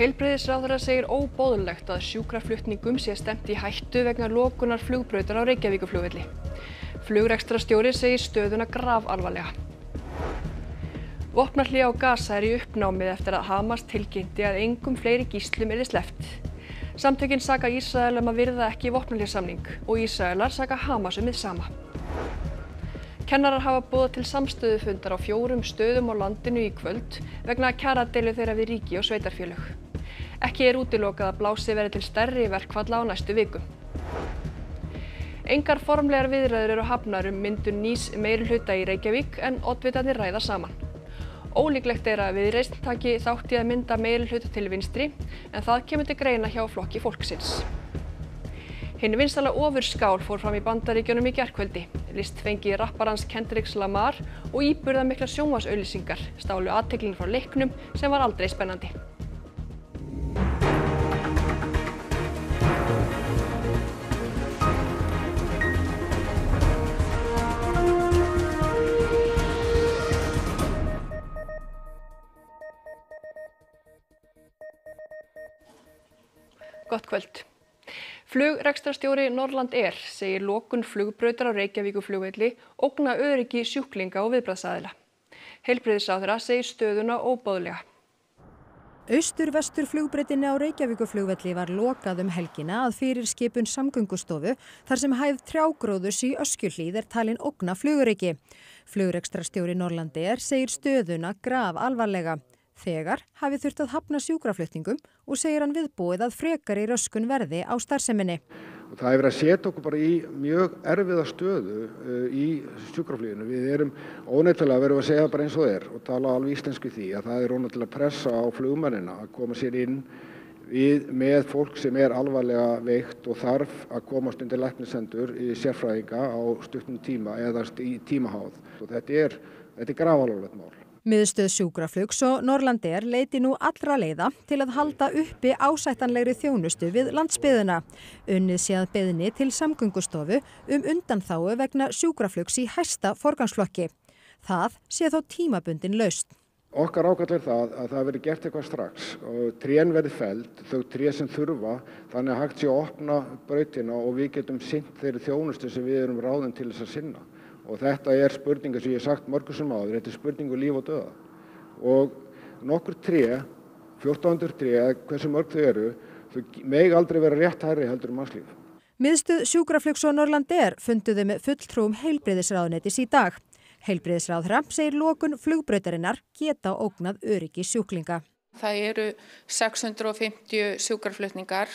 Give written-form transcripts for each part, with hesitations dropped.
Heilbrigðisráðherra segir óboðlegt að sjúkraflutningum sé stefnt í hættu vegna lokunar flugbrautar á Reykjavíkurflugvelli. Flugrekstrarstjóri segir stöðuna grafalvarlega. Vopnahlé á Gaza í uppnámi eftir að Hamas tilkynnti að engum fleiri gíslum yrði sleppt. Samtökin saka Ísrael að virða ekki vopnahlésamning og Ísraelar saka Hamas hið sama. Kennarar hafa boðað til samstöðufundar á 4 stöðum á landinu í kvöld vegna kjaradeilu þeirra við ríki og sveitarfélög. Ekki útilokað að blásið verði til stærri verkfalla á næstu vikum. Engar formlegar viðræður eru hafnar myndun nýs meirihluta í Reykjavík en oddvitarnir ræða saman. Ólíklegt að Viðreisn taki þátt í að mynda meirihluta til vinstri en það kemur til greina hjá Flokki fólksins. Hinn vinsæla ofurskál fór fram í Bandaríkjunum í gærkvöldi. Listfengi rapparans Kendricks Lamar og íburðamiklar sjónvarpsauglýsingar stálu athyglin frá leiknum sem var aldrei spennandi. Gott kvöld. Flugrekstrarstjóri Norland Air segir lokun flugbrautar á Reykjavíkurflugvelli ógna öryggi sjúklinga og viðbragðsaðila. Heilbrigðisráðherra segir stöðuna óboðlega. Austur-vestur flugbrautinni á Reykjavíkurflugvelli var lokað helgina að fyrirskipun Samgöngustofu þar sem hæð trjágróðurs í Öskjuhlíð talin ógna flugöryggi. Flugrekstrarstjóri Norland Air segir stöðuna grafalvarlega. Þegar hafi þurft að hafna sjúkraflutningum og segir hann viðbúið að frekari röskun verði á starfseminni. Það hefur verið að setja okkur bara í mjög erfiða stöðu í sjúkrafluginu. Við erum óneitanlega verið að segja bara eins og er og tala alveg íslensku því að það er óneitanlega pressa á flugmennina að koma sér inn með fólk sem er alvarlega veikt og þarf að komast undir læknishendur í sérfræðinga á stuttum tíma eða í tímaháð. Og þetta er grafalvarlegt mál. Miðstöð sjúkraflugs og Norland Air leiti nú allra leiða til að halda uppi ásættanlegri þjónustu við landsbyggðina. Unnið sé að beiðni til Samgöngustofu undanþágu vegna sjúkraflugs í hæsta forgangsflokki. Það sé þó tímabundin lausn. Okkar ákall er það að það verði gert eitthvað strax og trén verði felld, þau tré sem þurfa, þannig að hægt sé að opna brautina og við getum sinnt þeirri þjónustu sem við erum ráðin til þess að sinna. Og þetta er spurninga sem ég hef sagt mörgum sem áður, þetta er spurningu líf og dauða. Og nokkur tré, 1400 tré, hversu mörg þau eru, þau mega aldrei vera rétt hærri heldur mannslíf. Miðstöð sjúkraflugs og Norland Air funduðu með fulltrúum heilbrigðisráðuneytis í dag. Heilbrigðisráðherra segir lokun flugbrautarinnar geta ógnað öryggi sjúklinga. Það eru 650 sjúkraflutningar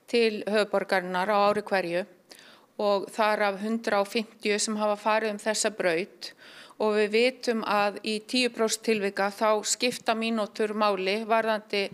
til höfuðborgarinnar á ári hverju. Og þar af 150 sem hafa farið þessa braut og við vitum að í 10% tilvika þá skipta mínútur máli varðandi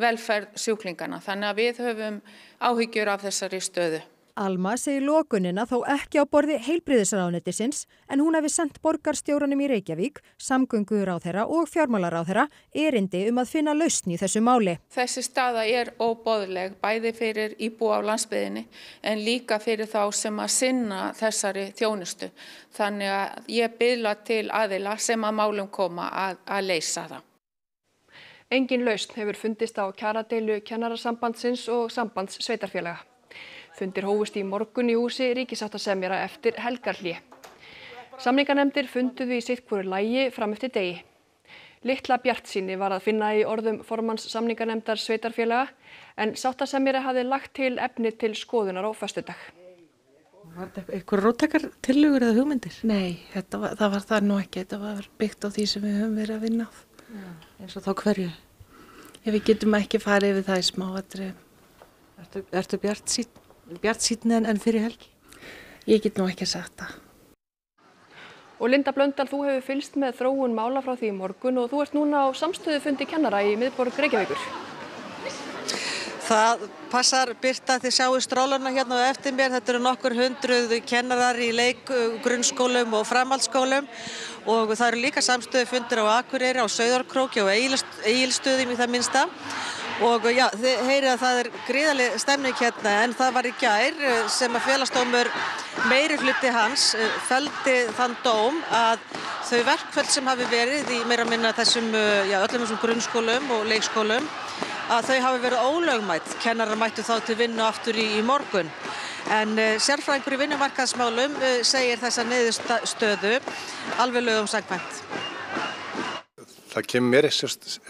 velferð sjúklingana. Þannig að við höfum áhyggjur af þessari stöðu. Alma segir lokunina þó ekki á borði heilbrigðisráðuneytisins en hún hefði sendt borgarstjóranum í Reykjavík, samgönguráðherra og fjármálaráðherra erindi að finna lausn í þessu máli. Þessi staða er óboðleg bæði fyrir íbúa á landsbyggðinni en líka fyrir þá sem að sinna þessari þjónustu. Þannig að ég biðla til aðila sem að málum koma að leysa það. Engin lausn hefur fundist á kjaradeilu Kennarasambandsins og sambands sveitarfélaga. Fundir hófust í morgun í húsi ríkissáttasemjara eftir helgarhlé. Samninganefndir funduðu í sitt hvoru lagi fram eftir degi. Litla bjartsýni var að finna í orðum formanns samninganefndar sveitarfélaga en sáttasemjari hafði lagt til efni til skoðunar á föstudag. Var þetta eitthvað róttækar tillögur eða hugmyndir? Nei, það var það nú ekki. Þetta var byggt á því sem við höfum verið að vinna á. Eins og þá hverju? Við getum ekki farið yfir það í smáatriðum. Ertu bjartsýnni en fyrir helgi? Ég get nú ekki sagt það. Og Linda Blöndal, þú hefur fylgst með þróun mála frá því í morgun og þú ert núna á samstöðufundi kennara í miðborg Reykjavíkur. Það passar Birta, þið sjáu strólana hérna á eftir mér. Þetta eru nokkur hundruð kennarar í leik, grunnskólum og framhaldsskólum og það eru líka samstöðufundir á Akureyri, á Sauðárkróki og Egilsstöðum í það minnsta. Og já, þið heyrið að það er gríðarleg stemning hérna en það var í gær sem að félagsdómur meirihluti hans felldi þann dóm að þau verkföll sem hafi verið í meira minna öllum þessum grunnskólum og leikskólum að þau hafi verið ólögmæt. Kennarar mættu þá til vinnu aftur í morgun. En sérfræðingur í vinnumarkaðsmálum segir þessa niðurstöðu alveg lögum samkvæmt. Það kemur mér ekki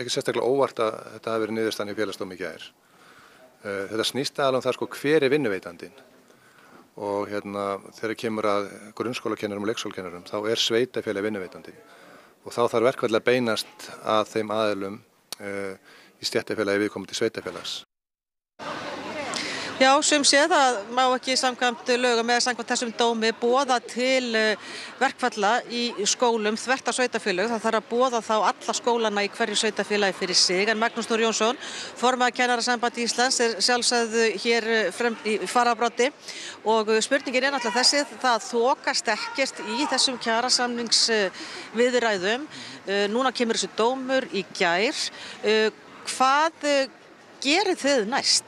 sérstaklega óvart að þetta hafi verið niðurstaðan í Félagsdómi í gær. Þetta snýst aðallega það hver er vinnuveitandinn. Og þegar kemur að grunnskólakennarum og leikskólakennarum þá er sveitarfélag vinnuveitandinn. Og þá þarf verkfall að beinast að þeim aðilum í stéttarfélagi viðkomandi sveitarfélags. Já, sum sé það má ekki samkvæmt lögum eða samkvæmt þessum dómi boða til verkfalla í skólum þvert á sveitarfélög. Það þarf að boða þá alla skólana í hverju sveitarfélagi fyrir sig. En Magnús Þór Jónsson, formaður Kennarasambandi Íslands, er sjálfsögðu hér í fararbroddi og spurningin er náttúrulega þessi, það þokast ekkert í þessum kjarasamningsviðræðum. Núna kemur þessu dómur í gær. Hvað gerir þið næst?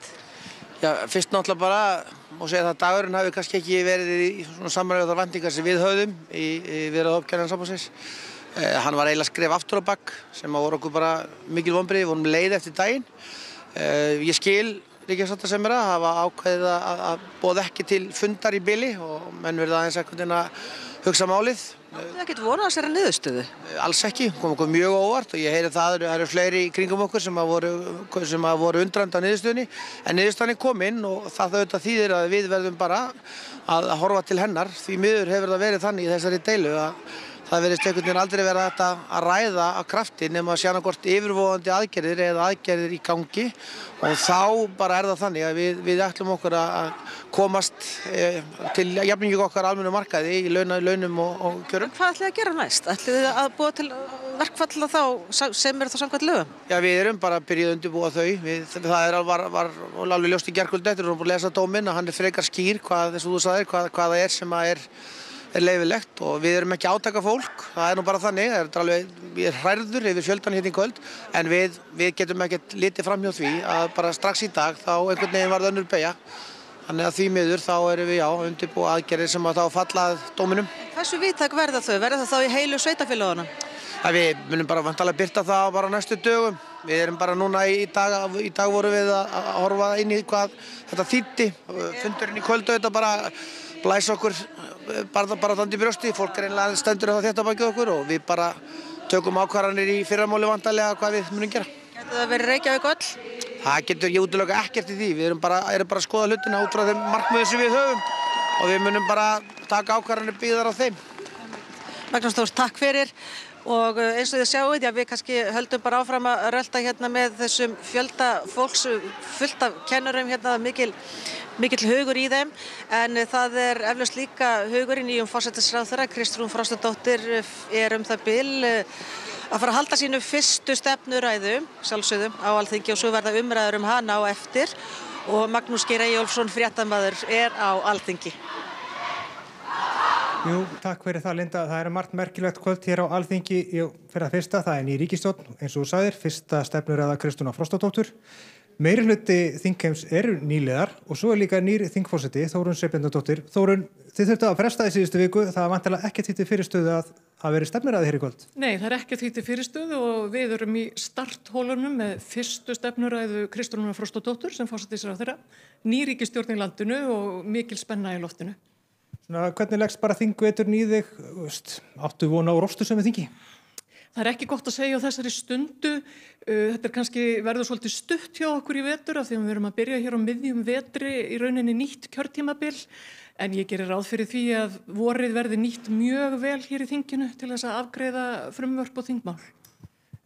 Já, fyrst náttúrulega bara má segja að dagurinn hafi kannski ekki verið í svona samræðu þar væntingar sem við höfðum í viðræðu Kennarasambandsins. Hann var eiginlega skref aftur á bak sem voru okkur bara mikil vonbrigði, vorum leið eftir daginn. Ég skil ríkissáttasemjara hafa ákveðið að boða ekki til fundar í bili og menn verða aðeins einhvern veginn að hugsa málið. Þið ekkert vonað að sér að niðurstöðu? Alls ekki, kom okkur mjög óvart og ég heyri það eru fleiri í kringum okkur sem voru undrandi á niðurstöðunni. En niðurstöðunni kom inn og það auðvitað þýðir að við verðum bara að horfa til hennar. Því miður hefur það verið þannig í þessari deilu að það verðist einhvern veginn aldrei verið þetta að ræða af krafti nema að sjá hvort yfirvofandi aðgerðir eða aðgerðir í gangi og þá bara það þannig að við ætlum okkur að komast til jafningu okkar almennu markaði í launum og kjörum. Hvað ætlið að gera næst? Ætlið þið að búa til verkfalla þá sem þá samkvæmt lögum? Já, við erum bara byrjuð að undirbúa þau. Það var alveg ljóst í gærkvöld eftir, við erum búin að lesa dóminn að hann er frekar skýr hvað þess að þú sagðir, hvað það er sem er leyfilegt og við erum ekki átakafólk, það er nú bara þannig, ég er hrærður yfir fjöldan hérna í kvöld en við getum ekkert litið fram hjá því að bara strax í dag þá einhvern veginn varð önnur beygja. Þannig að því miður þá erum við undirbúa aðgerðir sem að þá falla að dóminum. Hversu víðtæk verða þau? Verða það þá í heilu sveitarfélögunum? Við munum bara vantarlega birta það bara næstu dögum. Við erum bara núna í dag vorum við að horfa inn í hvað þetta þýddi. Fundurinn í kvöld auðvitað bara blæs okkur bara þannig í brjósti. Fólk einlega stendur á þetta bakið okkur og við bara tökum ákvarðanir í fyrramáli vantarlega hvað við munum gera. Getur það verið Reykjavík öll? Það getur ég útiloka ekkert í því. Við erum bara að skoða hlutina út frá þeim markmiðum sem við höfum og við munum bara taka ákvarðanir byggðar á þeim. Magnús Þór, takk fyrir. Og eins og þið sjáuð, við kannski höldum bara áfram að rölta hérna með þessum fjölda fólks, fullt af kennurum hérna, mikill hugur í þeim, en það er eflaust líka hugurinn í forsætisráðherra. Kristrún Frostadóttir er það bil að fara að halda sínu fyrstu stefnuræðu, sjálfsögðum, á Alþingi og svo verða umræður hana á eftir og Magnús Geir Eyjólfsson, fréttamaður, er á Alþingi. Jú, takk fyrir það, Linda. Það er margt merkilegt kvöld hér á Alþingi fyrir það fyrsta. Það er ný ríkisstjórn, eins og þú sagðir, fyrsta stefnuræða Kristrúnar Frostadóttur. Meirihluti þingheims eru nýliðar og svo er líka nýr þingforseti, Þórunn Sveinbjarnardóttir. Þórunn, þið þurftu að fresta í síðustu viku. Það var væntanlega ekkert því til fyrirstöðu að vera stefnuræði hér í kvöld. Nei, það er ekkert því til fyrirstöðu og við erum í starthólunum með fyrstu stefnuræðu Kristrúnar Frostadóttur sem forsætisráðherra, ný ríkisstjórn í landinu og mikil spenna í loftinu. Hvernig leggst bara þingveturinn í þig? Áttu von á róstusömu þingi? Það er ekki gott að segja á þessari stundu. Þetta er kannski verður svolítið stutt hjá okkur í vetur af því að við erum að byrja hér á miðjum vetri í rauninni nýtt kjörtímabil. En ég gerir ráð fyrir því að vorið verði nýtt mjög vel hér í þinginu til þess að afgreiða frumvörp og þingmál.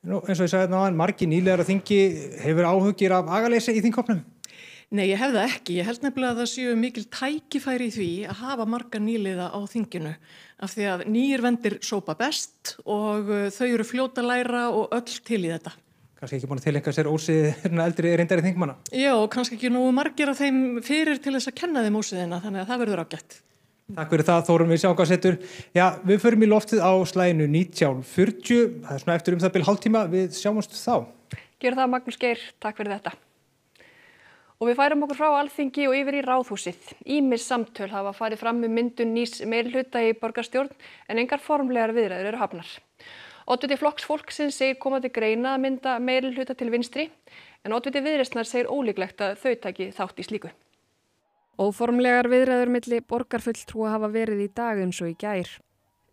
Nú, eins og ég sagði náðan, margir nýliðar á þingi, hefur áhugir af agaleysi í þingkopnum? Nei, ég hef það ekki. Ég held nefnilega að það séu mikil tækifæri í því að hafa marga nýliða á þinginu af því að nýir vendir sópa best og þau eru fljóta að læra og öll til í þetta. Kannski ekki búin að tileinka sér ósiðina eldri reyndari þingmanna? Já, kannski ekki nógu margir af þeim fyrir til þess að kenna þeim ósiðina, þannig að það verður ágætt. Takk fyrir það, Þórunn, við sjáum hvað setur. Já, við förum í loftið á slaginu 19:40. Það er svona eftir það bil hálftíma. Við sjáumst þá. Gjör það, Magnús Geir. Takk fyrir þetta. Og við færum okkur frá Alþingi og yfir í Ráðhúsið. Ýmis samtöl hafa farið fram myndun nýs meirihluta í borgarstjórn en engar formlegar viðræður eru hafnar. Oddviti Flokks fólksins segir koma til greina að mynda meirihluta til vinstri en oddviti Viðreisnar segir ólíklegt að þau taki þátt í slíku. Óformlegar viðræður milli borgarfulltrúa hafa verið í dag eins og í gær.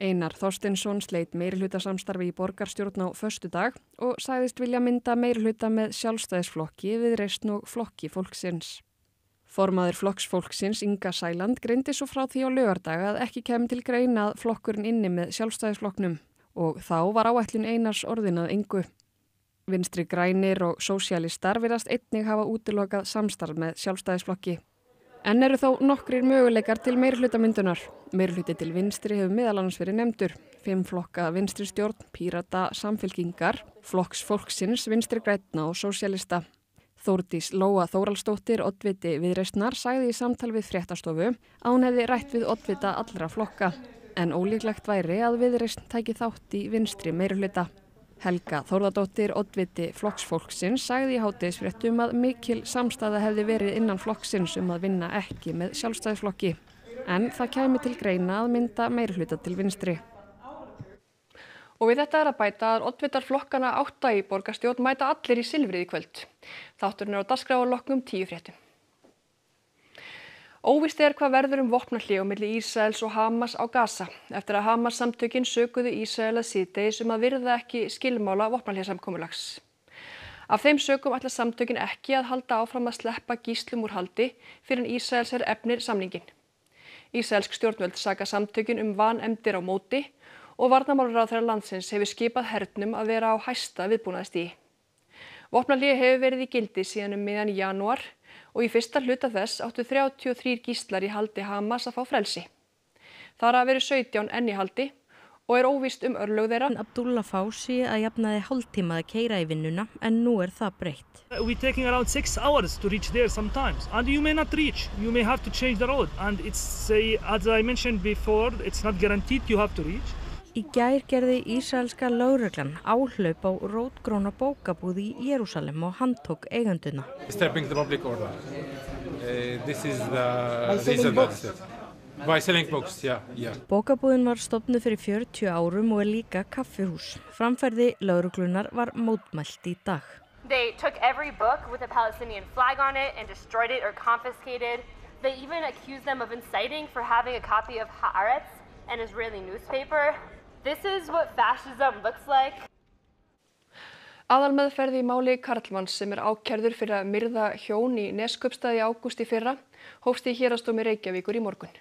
Einar Þorsteinsson sleit meirihlutasamstarfi í borgarstjórn á föstudag og sagðist vilja mynda meirihluta með Sjálfstæðisflokki, Viðreisn og Flokki fólksins. Formaður Flokks fólksins Inga Sæland greindi svo frá því á laugardag að ekki kemur til greina að flokkurinn inni með Sjálfstæðisflokknum og þá var áætlun Einars orðin að engu. Vinstri grænir og sósíalistar virðast einnig hafa útilokað samstarf með Sjálfstæðisflokki. En eru þó nokkrir möguleikar til meirihlutamyndunar. Meirihluti til vinstri hefur meðal annars verið nefndur. 5 flokka vinstri stjórn, Pírata, Samfylkingar, Flokks fólksins, Vinstri grænna og sósíalista. Þórdís Lóa Þóraldsdóttir, oddviti Viðreisnar, sagði í samtal við Fréttastofu að hún hefði rætt við oddvita allra flokka. En ólíklegt væri að Viðreisn tæki þátt í vinstri meirihluta. Helga Þórðardóttir, oddviti Flokks fólksins, sagði í hádegisfréttum að mikil samstaða hefði verið innan flokksins að vinna ekki með Sjálfstæðisflokki. En það kæmi til greina að mynda meirihluta til vinstri. Og við þetta að bæta að oddvitar flokkana 8 í borgarstjórn mæta allir í Silfrið í kvöld. Þátturinn á dagskrá að loknum 10 fréttum. Óvíst hvað verður vopnahlé á milli Ísraels og Hamas á Gaza eftir að Hamas samtökin sökuðu Ísrael að síðdegis að virða ekki skilmála vopnahlésamkomulags. Af þeim sökum ætla samtökin ekki að halda áfram að sleppa gíslum úr haldi fyrir en Ísraels efnir samningin. Ísraelsk stjórnvöld saka samtökin vanefndir á móti og varnarmálaráðherra landsins hefur skipað hernum að vera á hæsta viðbúnaðarstigi. Vopnahlé hefur verið í gildi síðan miðjan janúar og í fyrsta hluta þess áttu 33 gíslar í haldi Hamas að fá frelsi. Þar hafa verið 17 enn í haldi og óvíst örlög þeirra. Abdullah Fauci að jafnaði hálftíma að keyra í vinnuna en nú það breytt. We're taking around 6 hours to reach there sometimes and you may not reach. You may have to change the road and it's as I mentioned before, it's not guaranteed you have to reach. Í gær gerði ísraelska lögreglan áhlaup á rótgróna bókabúð í Jerúsalem og handtók eigenduna. Disturbing the public order. This is the reason that by selling books, yeah. Bókabúðin var stofnuð fyrir 40 árum og líka kaffihús. Framferði lögreglunar var mótmælt í dag. They took every book with a Palestinian flag on it and destroyed it or confiscated. They even accused them of inciting for having a copy of Haaretz, an Israeli newspaper. This is what fascism looks like. Aðalmeðferð í máli karlmanns sem ákærður fyrir að myrða hjón í Neskaupstað í ágúst í fyrra hófst í héraðsdómi Reykjavíkur í morgun.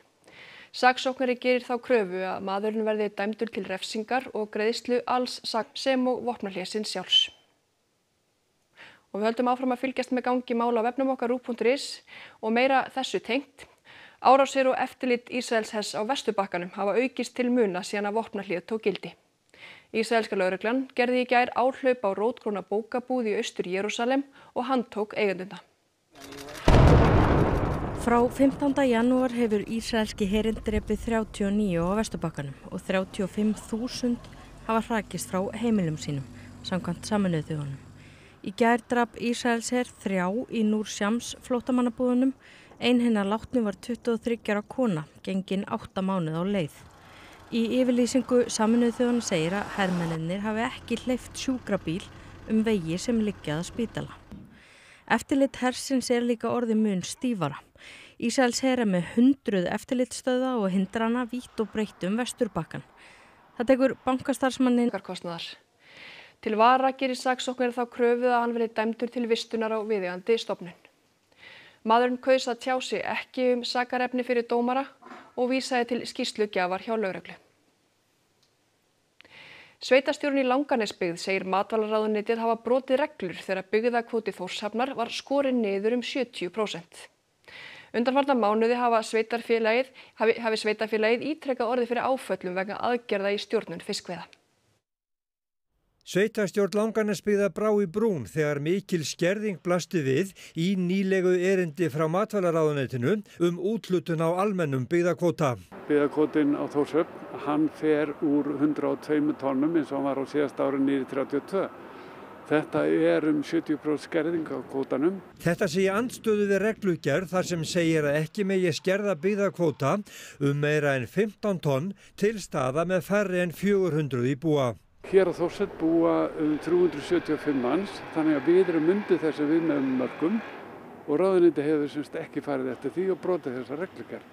Saksóknari gerir þá kröfu að maðurinn verði dæmdur til refsingar og greiðslu alls sem og vopnahlésins sjálfs. Og við höldum áfram að fylgjast með gangi mála á vefnum okkar RÚV.is og meira þessu tengt. Árásir og eftirlit Ísraelshers á Vesturbakkanum hafa aukist til muna síðan að vopnahlé tók gildi. Ísraelska lögreglan gerði í gær áhlaup á rótgróna bókabúð í Austur Jerúsalem og handtók eigendurna. Frá 15. janúar hefur ísraelski herinn drepið 39 á Vesturbakkanum og 35.000 hafa hrakist frá heimilum sínum, samkvæmt Sameinuðu þjóðunum. Í gær drap Ísraelsher 3 í Núr Sjams flóttamannabúðunum. Ein hinna látnu var 23 ára kona, gengin 8 mánuð á leið. Í yfirlýsingu Sameinuðu þjóðanna segir að hermennirnir hafi ekki hleypt sjúkrabíl vegi sem liggja að spítala. Eftirlit hersins líka orðið mun stífara. Ísraels her með 100 eftirlitsstöðva og hindrana vítt og breytt Vesturbakkann. Það tekur bankastarfsmanninn kostnaðar. Til vara gerir saksóknari þá kröfu að hann verði dæmdur til vistunar á viðeigandi stofnun. Maðurinn kaus að tjá sig ekki sakarefni fyrir dómara og vísaði til skýrslugjafar hjá lögreglu. Sveitarstjórinn í Langanesbyggð segir matvælaráðuneytið hafa brotið reglur þegar byggðakvóti Þórshafnar var skorinn niður 70%. Undanfarna mánuði hafi sveitarfélagið ítrekað orðið fyrir áföllum vegna aðgerða í stjórnun fiskveiða. Sveitarstjórn Langanesbyggðar brá í brún þegar mikil skerðing blasti við í nýlegu erindi frá matvælaráðuneytinu úthlutun á almennum byggðakvóta. Byggðakvótinn á Þórshöfn, hann fer úr 102 tonnum eins og hann var á síðasta ári niður í 32. Þetta 70% skerðing á kvótanum. Þetta sé í andstöðu við reglugerð þar sem segir að ekki megi skerða byggðakvóta meira en 15 tonn til staða með færri en 400 íbúa. Hér á Þórshöfn búa 375 manns, þannig að við erum undir þessu viðmiðunarmörkum og ráðuneytið hefur semst ekki farið eftir því og brotið þessa reglugerð.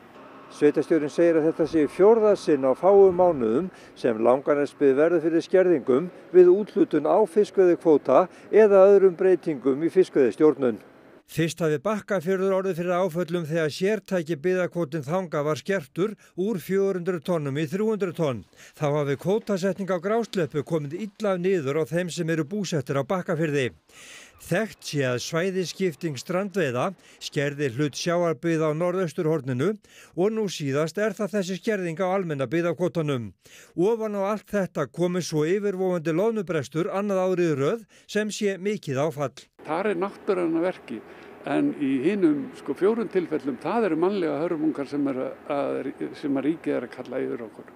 Sveitarstjórinn segir að þetta sé fjórða sinn á fáum mánuðum sem Langanesbyggð verður fyrir skerðingum við úthlutun á fiskveiðikvóta eða öðrum breytingum í fiskveiðistjórnun. Fyrst hafi Bakkafjörður orðið fyrir áföllum þegar sértæki byggðakvótinn þanga var skertur úr 400 tonnum í 300 tonn. Þá hafi kvótasetning á grásleppu komið illa niður á þeim sem eru búsettir á Bakkafirði. Þekkt sé að svæðisskipting strandveiða skerði hlut sjávarbyggða á norðausturhorninu og nú síðast það þessi skerðing á almenna byggðakvótanum. Ofan á allt þetta komi svo yfirvofandi loðnubrestur annað árið í röð sem sé mikið áfall. Það náttúran að verki en í hinum 4 tilfellum það eru mannlega hörmungar sem að ríkið að kalla yfir okkur.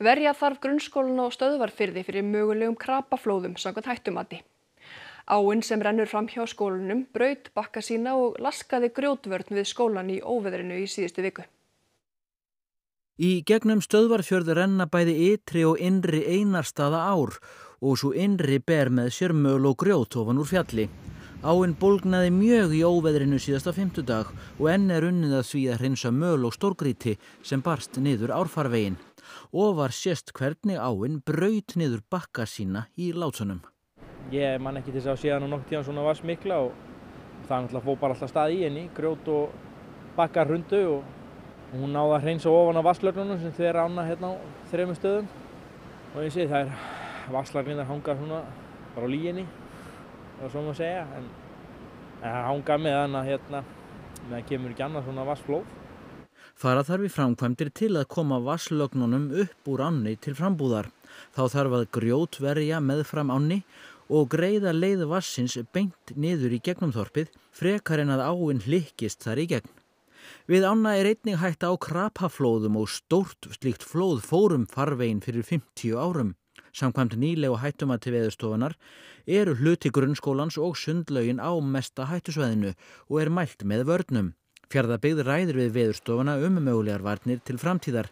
Verja þarf grunnskólan á Stöðvarfirði fyrir mögulegum krapaflóðum samkvæmt hættumati. Áin sem rennur fram hjá skólanum braut bakka sína og laskaði grjótvörn við skólan í óveðrinu í síðustu viku. Í gegnum Stöðvarfjörð renna bæði ytri og innri Einarsstaða ár og svo innri ber með sér möl og grjót ofan úr fjalli. Áin bólgnaði mjög í óveðrinu síðasta fimmtudag og enn unnið að því að hreinsa möl og stórgrýti sem barst niður árfarveginn. Og var sést hvernig áin braut niður bakka sína í Látsunum. Ég man ekki til þess að sé hann nokkuð tíma svona vatnsmikla og það náttúrulega fór bara alltaf stað í henni, grjót og bakkar hrundu og hún náði að hreinsa ofan á vatnslögnunum sem þver ána hérna á 3 stöðum og ég sé það vatnslagnirnar hanga svona bara á lýginni og svo má segja en það hanga meðan að meðan kemur ekki annað svona vatnsflóð. Fara þarf í framkvæmdir til að koma vatnslögnunum upp úr ánni til frambúðar. Þá þarf að grjótverja meðfram ánni og greiða leið vatnsins beint niður í gegnum þorpið frekar en að áin hlykkist þar í gegn. Við ána einnig hætta á krapaflóðum og stórt slíkt flóð fórum farveginn fyrir 50 árum. Samkvæmt nýlegu hættumati Veðurstofunnar eru hluti grunnskólans og sundlaugin á mesta hættusvæðinu og mælt með vörnum. Fjarðabyggð ræðir við Veðurstofuna mögulegar varnir til framtíðar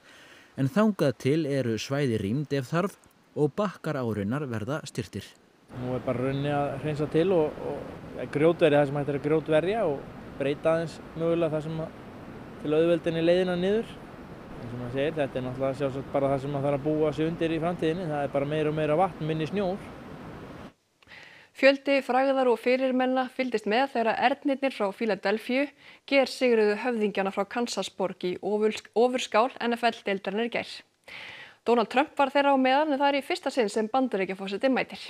en þangað til eru svæði rýmd ef þarf og bakkar árinnar verða styrtir. Nú bara rauninni að hreinsa til og grjótverja það sem hægt að grjótverja og breyta aðeins mögulega það sem til auðveldinni leiðina niður. En sem maður segir, þetta náttúrulega sjálfsagt bara það sem maður þarf að búa sig undir í framtíðinni. Það bara meira og meira vatn, minni snjór. Fjöldi frægðar og fyrirmenna fylgdist með þegar ernirnir frá Philadelphíu gersigruðu höfðingjana frá Kansasborg í ofurskál NFL-deildarinnar í gær. Donald Trump var þeirra á meðal en það í fyrsta sinn sem Bandaríkjaforseti mætir.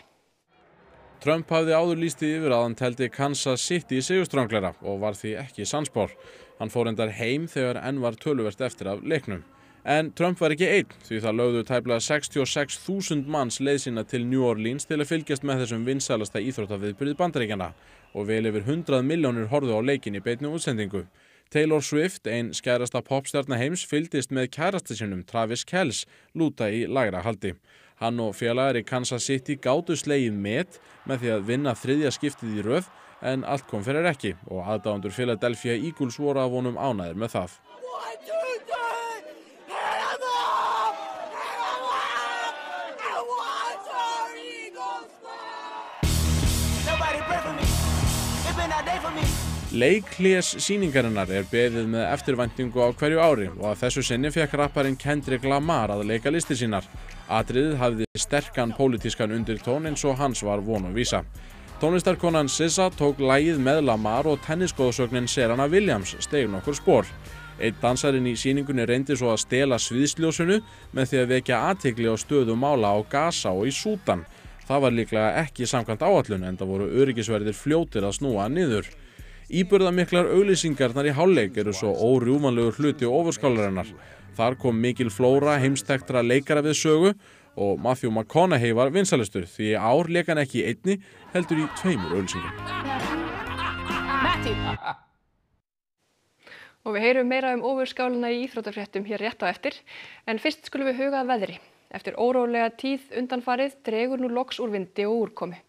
Trump hafði áður lýst því yfir að hann teldi Kansas City sigurstrangleira og var því ekki sannspár. Hann fór endar heim þegar enn var töluvert eftir af leiknum. En Trump var ekki einn því það lögðu tæplega 66.000 manns leið sína til New Orleans til að fylgjast með þessum vinsælasta íþróttaviðburði Bandaríkjanna og vel yfir 100 milljónir horfðu á leikinn í beinni útsendingu. Taylor Swift, ein skærasta popstjarna heims, fylgdist með kærasta sínum Travis Kelce lúta í lægra haldi. Hann og félagar í Kansas City gátu slegið met með því að vinna 3. skiptið í röð en allt kom fyrir ekki og aðdáendur Philadelphia Eagles voru af honum ánægðir með það. Leikhlés sýningarinnar beðið með eftirvæntingu á hverju ári og að þessu sinni fekk rapparinn Kendrick Lamar að leika listir sínar. Atriðið hafði sterkan pólitískan undirtón eins og hans var von og vísa. Tónlistarkonan SZA tók lagið með Lamar og tennisgóðsögnin Serena Williams steig nokkur spor. Einn dansarinn í sýningunni reyndi svo að stela sviðsljósinu með því að vekja athygli á stöðu mála á Gaza og í Súdan. Það var líklega ekki samkvæmt áætlun enda voru öryggisverðir fljótir að snúa niður. Íburðamiklar auglýsingarnar í hálfleik eru svo órjúfanlegur hluti ofurskálarinnar. Þar kom mikil flóra heimsþekktra leikara við sögu og Matthew McConaughey var vinsælastur því í ár lék hann ekki í einni heldur í 2 auglýsingum. Og við heyrum meira ofurskálina í íþróttafréttum hér rétt á eftir, en fyrst skulum við huga að veðri. Eftir órólega tíð undanfarið dregur nú loks úr vindi og úrkomu.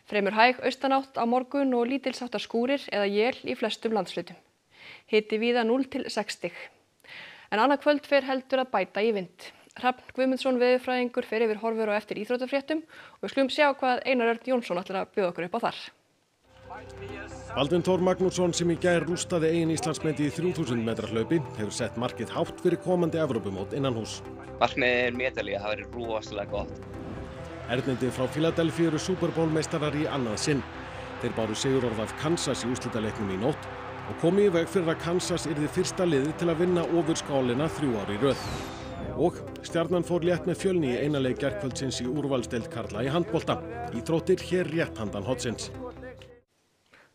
Fremur hæg austanátt á morgun og lítilsháttar skúrir eða él í flestum landshlutum. Hiti víða 0 til 6 stig. En annað kvöld fer heldur að bæta í vind. Hrafn Guðmundsson veðurfræðingur fer yfir horfur á eftir íþróttafréttum og við skulum sjá hvað Einar Örn Jónsson ætlar að bjóða okkur upp á þar. Baldvin Þór Magnússon sem í gær rústaði eigin Íslandsmeti í 3000 metra hlaupi hefur sett markið hátt fyrir komandi Evrópumót innanhús. Markmiðið medalía, það verður rosalega gott. Erlendir frá Philadelphia eru Super Bowl meistarar í annað sinn. Þeir báru sigurorð af Kansas í úrslitaleiknum í nótt og komu í veg fyrir að Kansas yrði fyrsta liðið til að vinna ofurskálina 3 ár í röð. Og Stjarnan fór létt með Fjölni í eina leik gærkvöldsins í úrvalsdeild karla í handbolta. Íþróttir hér rétt handan hornsins.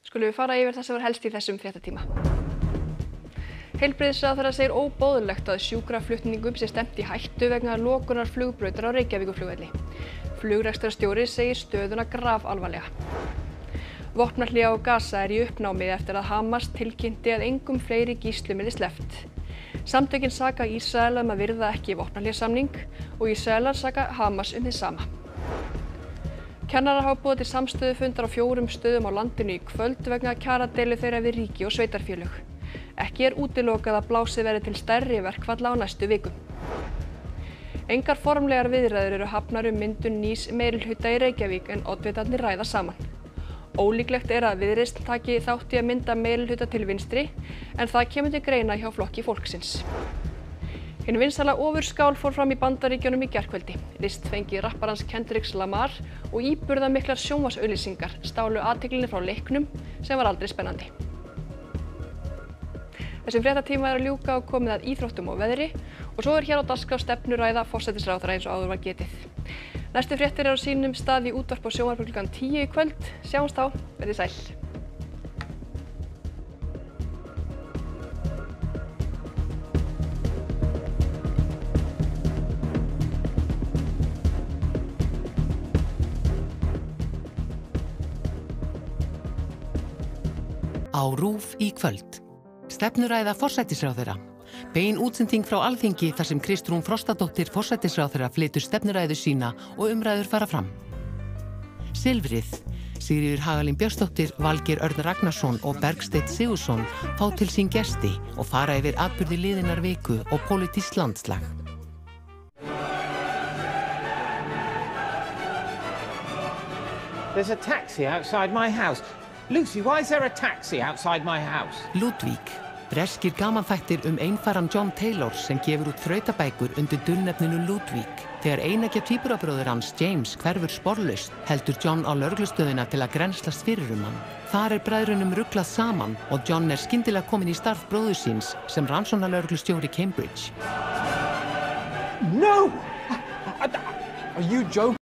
Skulum við fara yfir það sem var helst í þessum fréttatíma. Heilbrigðisráðherra segir óboðlegt að sjúkraflutningum sé stefnt í hættu vegna lokunar flugbrautar á Reykjavíkurflugvelli. Flugrekstrarstjóri segir stöðuna grafalvarlega. Vopnahlé á Gaza í uppnámi eftir að Hamas tilkynnti að engum fleiri gíslum yrði sleppt. Samtökin saka Ísrael að virða ekki vopnahlésamning og Ísraelar saka Hamas hið sama. Kennarar hafa boðið til samstöðufundar á 4 stöðum á landinu í kvöld vegna kjaradeilu þeirra við ríki og sveitarfélög. Ekki útilokað að blásið verði til stærri verkfalla á næstu vikum. Engar formlegar viðræður eru hafnar myndun nýs meirihluta í Reykjavík en oddvitarnir ræða saman. Ólíklegt að Viðreisn taki þátt í að mynda meirihluta til vinstri en það kemur til greina hjá Flokki fólksins. Hinn vinsæla ofurskál fór fram í Bandaríkjunum í gærkvöldi. Listfengi rapparans Kendricks Lamar og íburðamiklar sjónvarpsauglýsingar stálu athyglinni frá leiknum sem var aldrei spennandi. Þessum fréttatíma að ljúka og komið að íþróttum og veðri og svo hér á dagskrá stefnuræða forsætisráðherra eins og áður var getið. Næstu fréttir eru á sínum stað í útvarp og sjónvarpi klukkan 10 í kvöld. Sjáumst þá, verið sæl. Á RÚV í kvöld. Stefnuræða forsætisráðherra. Bein útsending frá Alþingi þar sem Kristrún Frostadóttir forsætisráðherra flytur stefnuræðu sína og umræður fara fram. Silfrið. Sigríður Hagalín Björnsdóttir, Valgeir Örn Ragnarsson og Bergsteinn Sigurðsson fá til sín gesti og fara yfir atburði liðinnar viku og pólitískt landslag. There's a taxi outside my house. Lucy, why is there a taxi outside my house? Ludwig. Breskir gamanþættir einfaran John Taylor sem gefur út þrautabækur undir dulnefninu Ludwig. Þegar einægja tvíburabróðir hans, James, hverfur sporlaust, heldur John á lögreglustöðina til að grennslast fyrir hann. Þar bræðrunum ruglað saman og John skyndilega kominn í starf bróður síns sem rannsóknarlögreglustjóri Cambridge. No! Are you joking?